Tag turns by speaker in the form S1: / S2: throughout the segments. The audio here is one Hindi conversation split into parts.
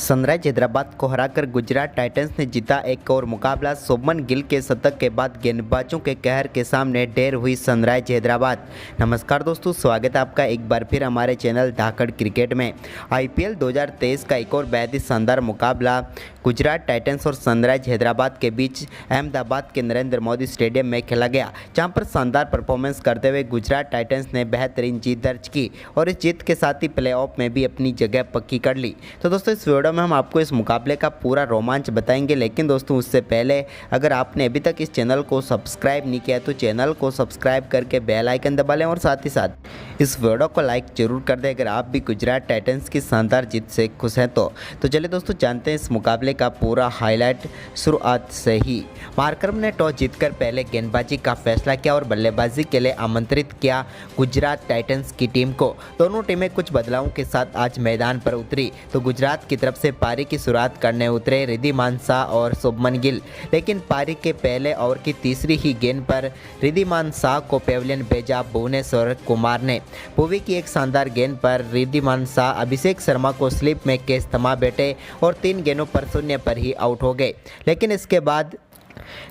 S1: सनराइज हैदराबाद को हराकर गुजरात टाइटंस ने जीता एक और मुकाबला। शुभमन गिल के शतक के बाद गेंदबाजों के कहर के सामने ढेर हुई सनराइज हैदराबाद। नमस्कार दोस्तों, स्वागत है आपका एक बार फिर हमारे चैनल धाकड़ क्रिकेट में। आईपीएल 2023 का एक और बेहद ही शानदार मुकाबला गुजरात टाइटंस और सनराइज हैदराबाद के बीच अहमदाबाद के नरेंद्र मोदी स्टेडियम में खेला गया, जहां पर शानदार परफॉर्मेंस करते हुए गुजरात टाइटंस ने बेहतरीन जीत दर्ज की और इस जीत के साथ ही प्लेऑफ में भी अपनी जगह पक्की कर ली। तो दोस्तों, इस वीडियो में हम आपको इस मुकाबले का पूरा रोमांच बताएंगे, लेकिन दोस्तों उससे पहले अगर आपने अभी तक इस चैनल को सब्सक्राइब नहीं किया तो चैनल को सब्सक्राइब करके बेल आइकन दबा लें और साथ ही साथ इस वीडियो को लाइक जरूर कर दें अगर आप भी गुजरात टाइटंस की शानदार जीत से खुश हैं तो चलिए दोस्तों जानते हैं इस मुकाबले का पूरा हाईलाइट। शुरुआत से ही मार्करम ने टॉस जीतकर पहले गेंदबाजी का फैसला किया और बल्लेबाजी के लिए आमंत्रित किया गुजरात टाइटंस की टीम को। दोनों टीमें कुछ बदलावों के साथ आज मैदान पर उतरी तो गुजरात की तरफ से पारी की शुरुआत करने उतरे रिद्धिमान शाह और शुभमन गिल, लेकिन पारी के पहले ओवर की तीसरी ही गेंद पर रिद्धिमान शाह को पेविलियन भेजा भुवनेश्वर कुमार ने। भुवी की एक शानदार गेंद पर रिद्धिमान शाह अभिषेक शर्मा को स्लिप में कैच थमा बैठे और 3 गेंदों पर 0 पर ही आउट हो गए, लेकिन इसके बाद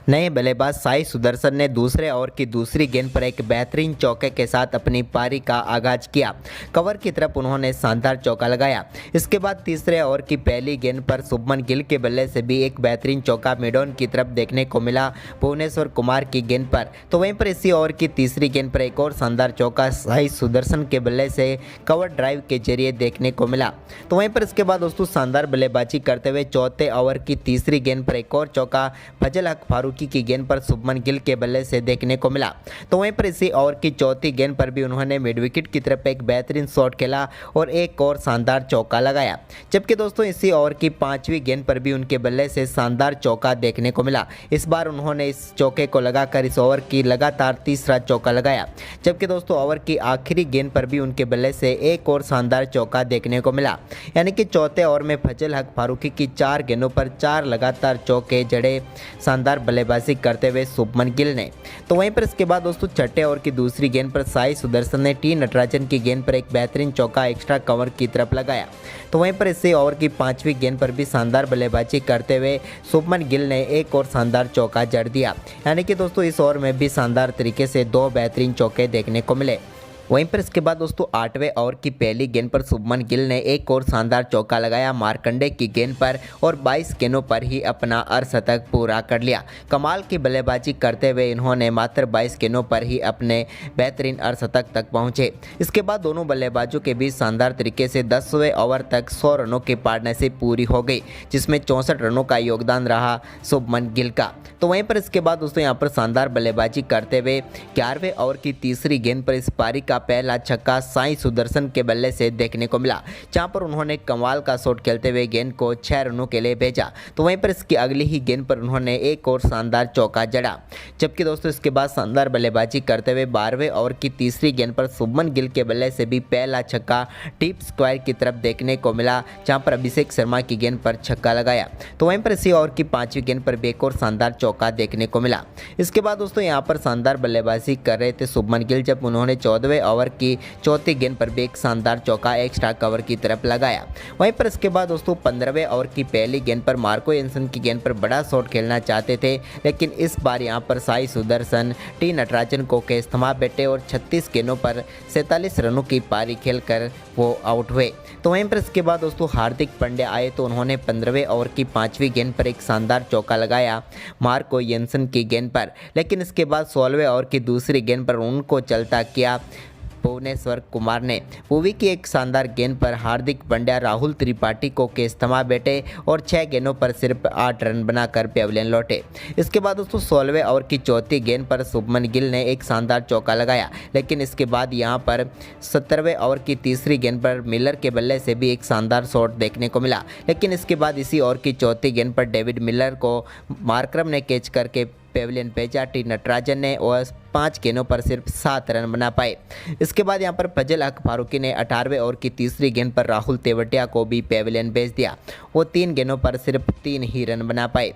S1: नए बल्लेबाज साई सुदर्शन ने दूसरे ओवर की दूसरी गेंद पर एक बेहतरीन चौके के साथ अपनी पारी का आगाज किया। कवर की तरफ उन्होंने शानदार चौका लगाया। इसके बाद तीसरे ओवर की पहली गेंद पर शुभमन गिल के बल्ले से भी एक बेहतरीन चौका मिडॉन की तरफ देखने को मिला भुवनेश्वर कुमार की गेंद पर। तो वहीं पर इसी ओवर की तीसरी गेंद पर एक और शानदार चौका साई सुदर्शन के बल्ले से कवर ड्राइव के जरिए देखने को मिला। तो वहीं पर इसके बाद दोस्तों शानदार बल्लेबाजी करते हुए चौथे ओवर की तीसरी गेंद पर एक और चौका फजल हक फारूकी की गेंद पर शुभमन गिल के बल्ले से देखने को मिला। तो वहीं पर इसी ओवर की चौथी गेंद पर भी उन्होंने मिड विकेट की तरफ एक बेहतरीन शॉट खेला और एक और शानदार चौका लगाया। जबकि दोस्तों इसी ओवर की पांचवी गेंद पर भी उनके बल्ले से शानदार चौका देखने को मिला। इस बार उन्होंने इस चौके को लगाकर इस ओवर की लगातार तीसरा चौका लगाया। जबकि दोस्तों ओवर की आखिरी गेंद पर भी उनके बल्ले से एक और शानदार चौका देखने को मिला, यानी कि चौथे ओवर में फजल हक फारूकी की 4 गेंदों पर 4 लगातार चौके जड़े शानदार बल्लेबाजी करते हुए शुभमन गिल ने। तो वहीं पर इसके बाद दोस्तों छठे ओवर की दूसरी गेंद पर साई सुदर्शन ने टी नटराजन की गेंद पर एक बेहतरीन चौका एक्स्ट्रा कवर की तरफ लगाया। तो वहीं पर इसी ओवर की पांचवी गेंद पर भी शानदार बल्लेबाजी करते हुए शुभमन गिल ने एक और शानदार चौका जड़ दिया, यानी कि दोस्तों इस ओवर में भी शानदार तरीके से 2 बेहतरीन चौके देखने को मिले। वहीं पर इसके बाद दोस्तों 8वें ओवर की पहली गेंद पर शुभमन गिल ने एक और शानदार चौका लगाया मार्कंडे की गेंद पर और 22 गेंदों पर ही अपना अर्धशतक पूरा कर लिया। कमाल की बल्लेबाजी करते हुए इन्होंने मात्र 22 गेंदों पर ही अपने बेहतरीन अर्धशतक तक पहुंचे। इसके बाद दोनों बल्लेबाजों के बीच शानदार तरीके से 10वें ओवर तक 100 रनों की पार्टनरशिप पूरी हो गई, जिसमें 64 रनों का योगदान रहा शुभमन गिल का। तो वहीं पर इसके बाद दोस्तों यहाँ पर शानदार बल्लेबाजी करते हुए 11वें ओवर की तीसरी गेंद पर इस पारी का पहला छक्का साई सुदर्शन के बल्ले से देखने को मिला, जहां पर उन्होंने कमाल का शॉट खेलते हुए गेंद को 6 रनों के लिए भेजा। तो वहीं पर इसकी अगली ही गेंद पर उन्होंने एक और शानदार चौका जड़ा। जबकि दोस्तों इसके बाद शानदार बल्लेबाजी करते हुए 12वें ओवर की तीसरी गेंद पर शुभमन गिल के बल्ले से भी पहला छक्का डीप स्क्वायर की तरफ देखने को मिला, जहां पर अभिषेक शर्मा की गेंद पर छक्का लगाया। तो वहीं पर इसी ओवर की 5वीं गेंद पर भी एक और शानदार चौका देखने को मिला। इसके बाद दोस्तों यहाँ पर शानदार बल्लेबाजी कर रहे थे शुभमन गिल, जब उन्होंने 14वें ओवर की चौथी गेंद पर भी एक शानदार चौका एक्स्ट्रा कवर की तरफ लगाया। वहीं पर इसके बाद दोस्तों 15वें ओवर की पहली गेंद पर मार्को एंसन की गेंद पर बड़ा शॉट खेलना चाहते थे, लेकिन इस बार यहां पर साई सुदर्शन टी नटराजन को कैच थमा बैठे और 36 गेंदों पर 47 रनों की पारी खेलकर वो आउट हुए। तो वहीं पर इसके बाद दोस्तों हार्दिक पांड्या आए तो उन्होंने 15वें ओवर की 5वीं गेंद पर एक शानदार चौका लगाया मार्को एंसन की गेंद पर, लेकिन इसके बाद 16वें ओवर की दूसरी गेंद पर उनको चलता किया भुवनेश्वर कुमार ने। भुवी की एक शानदार गेंद पर हार्दिक पांड्या राहुल त्रिपाठी को कैच थमा बैठे और 6 गेंदों पर सिर्फ 8 रन बनाकर पेविलियन लौटे। इसके बाद दोस्तों 16वें ओवर की चौथी गेंद पर शुभमन गिल ने एक शानदार चौका लगाया, लेकिन इसके बाद यहां पर 17वें ओवर की तीसरी गेंद पर मिलर के बल्ले से भी एक शानदार शॉट देखने को मिला, लेकिन इसके बाद इसी ओवर की चौथी गेंद पर डेविड मिलर को मार्करम ने कैच करके पेविलियन भेजा। टी नटराजन ने और 5 गेंदों पर सिर्फ 7 रन बना पाए। इसके बाद यहां पर फजल हक फारूकी ने 18वें ओवर की तीसरी गेंद पर राहुल तेवटिया को भी पेविलियन भेज दिया। वो 3 गेंदों पर सिर्फ 3 ही रन बना पाए।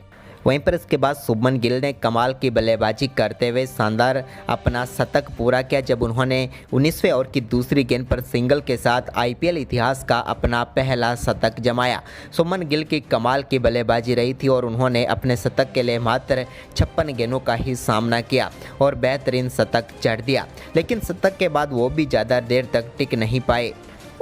S1: वहीं पर इसके बाद शुभमन गिल ने कमाल की बल्लेबाजी करते हुए शानदार अपना शतक पूरा किया जब उन्होंने 19वें ओवर की दूसरी गेंद पर सिंगल के साथ आईपीएल इतिहास का अपना पहला शतक जमाया। शुभमन गिल की कमाल की बल्लेबाजी रही थी और उन्होंने अपने शतक के लिए मात्र 56 गेंदों का ही सामना किया और बेहतरीन शतक जड़ दिया, लेकिन शतक के बाद वो भी ज़्यादा देर तक टिक नहीं पाए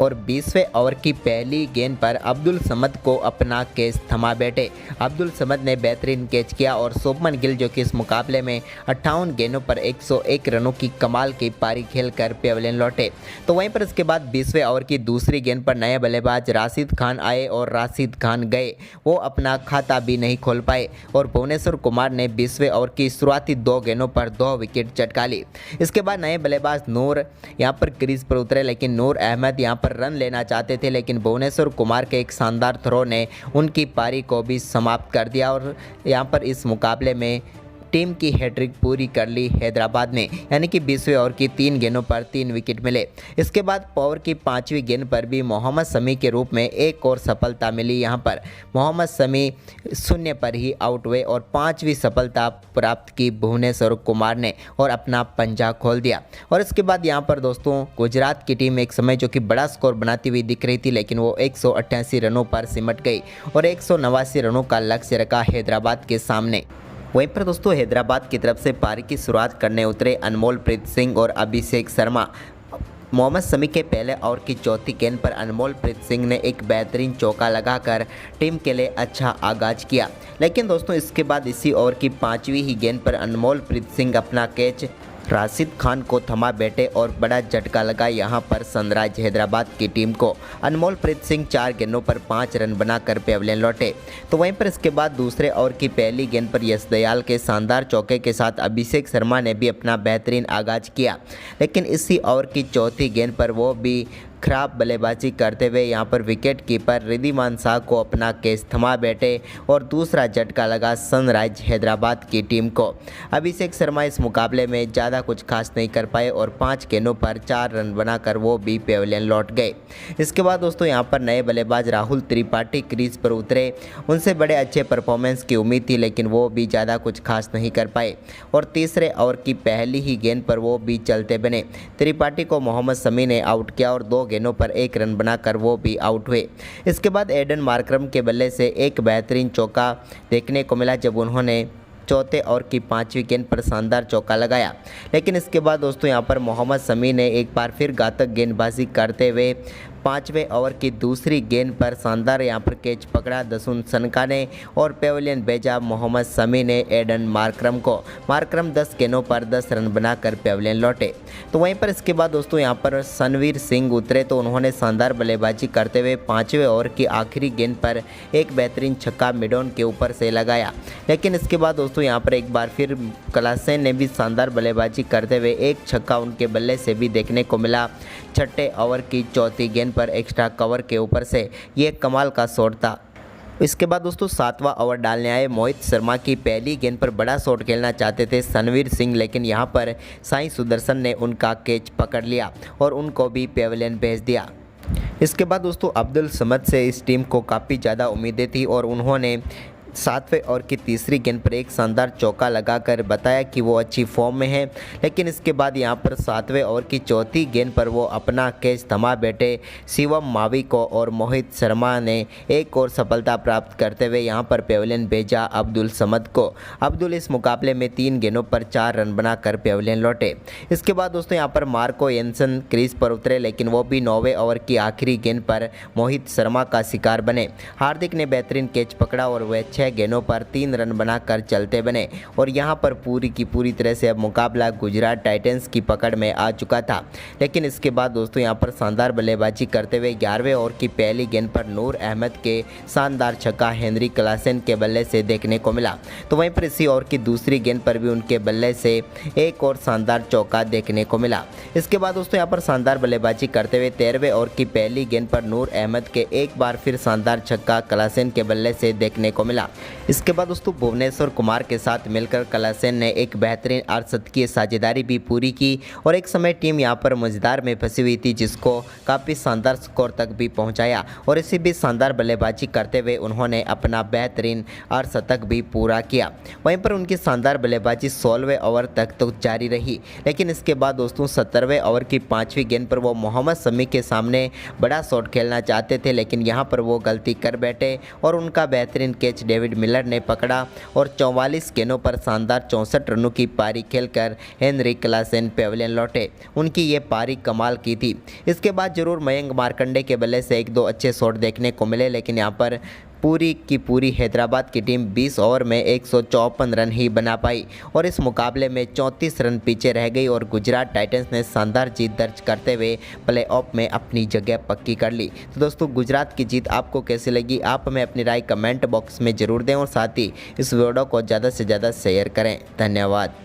S1: और 20वें ओवर की पहली गेंद पर अब्दुल समद को अपना कैच थमा बैठे। अब्दुल समद ने बेहतरीन कैच किया और शुभमन गिल जो कि इस मुकाबले में 58 गेंदों पर 101 रनों की कमाल की पारी खेलकर पेविलियन लौटे। तो वहीं पर इसके बाद 20वें ओवर की दूसरी गेंद पर नए बल्लेबाज राशिद खान आए और राशिद खान गए, वो अपना खाता भी नहीं खोल पाए और भुवनेश्वर कुमार ने 20वें ओवर की शुरुआती 2 गेंदों पर 2 विकेट चटका ली। इसके बाद नए बल्लेबाज नूर यहाँ पर क्रीज पर उतरे, लेकिन नूर अहमद यहाँ पर रन लेना चाहते थे, लेकिन भुवनेश्वर कुमार के एक शानदार थ्रो ने उनकी पारी को भी समाप्त कर दिया और यहाँ पर इस मुकाबले में टीम की हैट्रिक पूरी कर ली हैदराबाद ने, यानी कि 20वें ओवर की 3 गेंदों पर 3 विकेट मिले। इसके बाद ओवर की 5वीं गेंद पर भी मोहम्मद शमी के रूप में एक और सफलता मिली। यहाँ पर मोहम्मद शमी 0 पर ही आउट हुए और 5वीं सफलता प्राप्त की भुवनेश्वर कुमार ने और अपना पंजा खोल दिया। और इसके बाद यहाँ पर दोस्तों गुजरात की टीम एक समय जो कि बड़ा स्कोर बनाती हुई दिख रही थी, लेकिन वो 188 रनों पर सिमट गई और 189 रनों का लक्ष्य रखा हैदराबाद के सामने। वहीं पर दोस्तों हैदराबाद की तरफ से पारी की शुरुआत करने उतरे अनमोलप्रीत सिंह और अभिषेक शर्मा। मोहम्मद शमी के पहले ओवर की चौथी गेंद पर अनमोलप्रीत सिंह ने एक बेहतरीन चौका लगाकर टीम के लिए अच्छा आगाज किया, लेकिन दोस्तों इसके बाद इसी ओवर की 5वीं ही गेंद पर अनमोलप्रीत सिंह अपना कैच राशिद खान को थमा बैठे और बड़ा झटका लगा यहाँ पर सनराइज हैदराबाद की टीम को। अनमोलप्रीत सिंह 4 गेंदों पर 5 रन बनाकर पेविलियन लौटे। तो वहीं पर इसके बाद दूसरे ओवर की पहली गेंद पर यश दयाल के शानदार चौके के साथ अभिषेक शर्मा ने भी अपना बेहतरीन आगाज किया, लेकिन इसी ओवर की चौथी गेंद पर वो भी खराब बल्लेबाजी करते हुए यहाँ पर विकेट कीपर रिद्धिमान शाह को अपना कैच थमा बैठे और दूसरा झटका लगा सनराइज हैदराबाद की टीम को। अभिषेक शर्मा इस मुकाबले में ज़्यादा कुछ खास नहीं कर पाए और 5 गेंदों पर 4 रन बनाकर वो भी पेविलियन लौट गए। इसके बाद दोस्तों यहाँ पर नए बल्लेबाज राहुल त्रिपाठी क्रीज पर उतरे, उनसे बड़े अच्छे परफॉर्मेंस की उम्मीद थी, लेकिन वो भी ज़्यादा कुछ खास नहीं कर पाए और तीसरे ओवर की पहली ही गेंद पर वो भी चलते बने। त्रिपाठी को मोहम्मद शमी ने आउट किया और 2 गेंदों पर 1 रन बनाकर वो भी आउट हुए। इसके बाद एडन मार्करम के बल्ले से एक बेहतरीन चौका देखने को मिला जब उन्होंने चौथे ओवर की 5वीं गेंद पर शानदार चौका लगाया, लेकिन इसके बाद दोस्तों यहाँ पर मोहम्मद शमी ने एक बार फिर घातक गेंदबाजी करते हुए 5वें ओवर की दूसरी गेंद पर शानदार यहाँ पर कैच पकड़ा दसुन सनका ने और पेविलियन भेजा मोहम्मद शमी ने एडन मार्करम को। मार्करम 10 गेंदों पर 10 रन बनाकर पेविलियन लौटे। तो वहीं पर इसके बाद दोस्तों यहाँ पर सनवीर सिंह उतरे, तो उन्होंने शानदार बल्लेबाजी करते हुए 5वें ओवर की आखिरी गेंद पर एक बेहतरीन छक्का मिडॉन के ऊपर से लगाया, लेकिन इसके बाद दोस्तों यहाँ पर एक बार फिर क्लासेन ने भी शानदार बल्लेबाजी करते हुए एक छक्का उनके बल्ले से भी देखने को मिला। छठे ओवर की चौथी गेंद पर एक्स्ट्रा कवर के ऊपर से ये कमाल का शॉट था। इसके बाद दोस्तों 7वां ओवर डालने आए मोहित शर्मा की पहली गेंद पर बड़ा शॉट खेलना चाहते थे सनवीर सिंह, लेकिन यहां पर साई सुदर्शन ने उनका कैच पकड़ लिया और उनको भी पेविलियन भेज दिया। इसके बाद दोस्तों अब्दुल समद से इस टीम को काफ़ी ज़्यादा उम्मीदें थी और उन्होंने 7वें ओवर की तीसरी गेंद पर एक शानदार चौका लगाकर बताया कि वो अच्छी फॉर्म में है, लेकिन इसके बाद यहां पर 7वें ओवर की चौथी गेंद पर वो अपना कैच थमा बैठे शिवम मावी को और मोहित शर्मा ने एक और सफलता प्राप्त करते हुए यहां पर पेविलियन भेजा अब्दुल समद को। अब्दुल इस मुकाबले में 3 गेंदों पर 4 रन बनाकर पेविलियन लौटे। इसके बाद दोस्तों यहां पर मार्को एंसन क्रीज पर उतरे, लेकिन वो भी 9वें ओवर की आखिरी गेंद पर मोहित शर्मा का शिकार बने। हार्दिक ने बेहतरीन कैच पकड़ा और वह 6 गेंदों पर 3 रन बनाकर चलते बने और यहां पर पूरी की पूरी तरह से अब मुकाबला गुजरात टाइटंस की पकड़ में आ चुका था। लेकिन इसके बाद दोस्तों यहां पर शानदार बल्लेबाजी करते हुए 11वें ओवर की पहली गेंद पर नूर अहमद के शानदार छक्का हेनरी क्लासेन के बल्ले से देखने को मिला। तो वहीं पर इसी ओवर की दूसरी गेंद पर भी उनके बल्ले से एक और शानदार चौका देखने को मिला। इसके बाद दोस्तों यहां पर शानदार बल्लेबाजी करते हुए 13वें ओवर की पहली गेंद पर नूर अहमद के एक बार फिर शानदार छक्का क्लासेन के बल्ले से देखने को मिला। इसके बाद दोस्तों भुवनेश्वर कुमार के साथ मिलकर कलासेन ने एक बेहतरीन अर्धशतकीय साझेदारी भी पूरी की और एक समय टीम यहां पर मझदार में फंसी हुई थी, जिसको काफ़ी शानदार स्कोर तक भी पहुंचाया और इसी बीच शानदार बल्लेबाजी करते हुए उन्होंने अपना बेहतरीन अर्धशतक भी पूरा किया। वहीं पर उनकी शानदार बल्लेबाजी 16वें ओवर तक तो जारी रही, लेकिन इसके बाद दोस्तों 17वें ओवर की 5वीं गेंद पर वो मोहम्मद शमी के सामने बड़ा शॉट खेलना चाहते थे, लेकिन यहाँ पर वो गलती कर बैठे और उनका बेहतरीन कैच डेविड मिलर ने पकड़ा और 44 गेंदों पर शानदार 64 रनों की पारी खेलकर हेनरिक क्लासेन पेविलियन लौटे। उनकी ये पारी कमाल की थी। इसके बाद जरूर मयंक मार्कंडे के बल्ले से एक दो अच्छे शॉट देखने को मिले, लेकिन यहाँ पर पूरी की पूरी हैदराबाद की टीम 20 ओवर में 154 रन ही बना पाई और इस मुकाबले में 34 रन पीछे रह गई और गुजरात टाइटंस ने शानदार जीत दर्ज करते हुए प्लेऑफ में अपनी जगह पक्की कर ली। तो दोस्तों गुजरात की जीत आपको कैसी लगी, आप हमें अपनी राय कमेंट बॉक्स में ज़रूर दें और साथ ही इस वीडियो को ज़्यादा से ज़्यादा शेयर करें। धन्यवाद।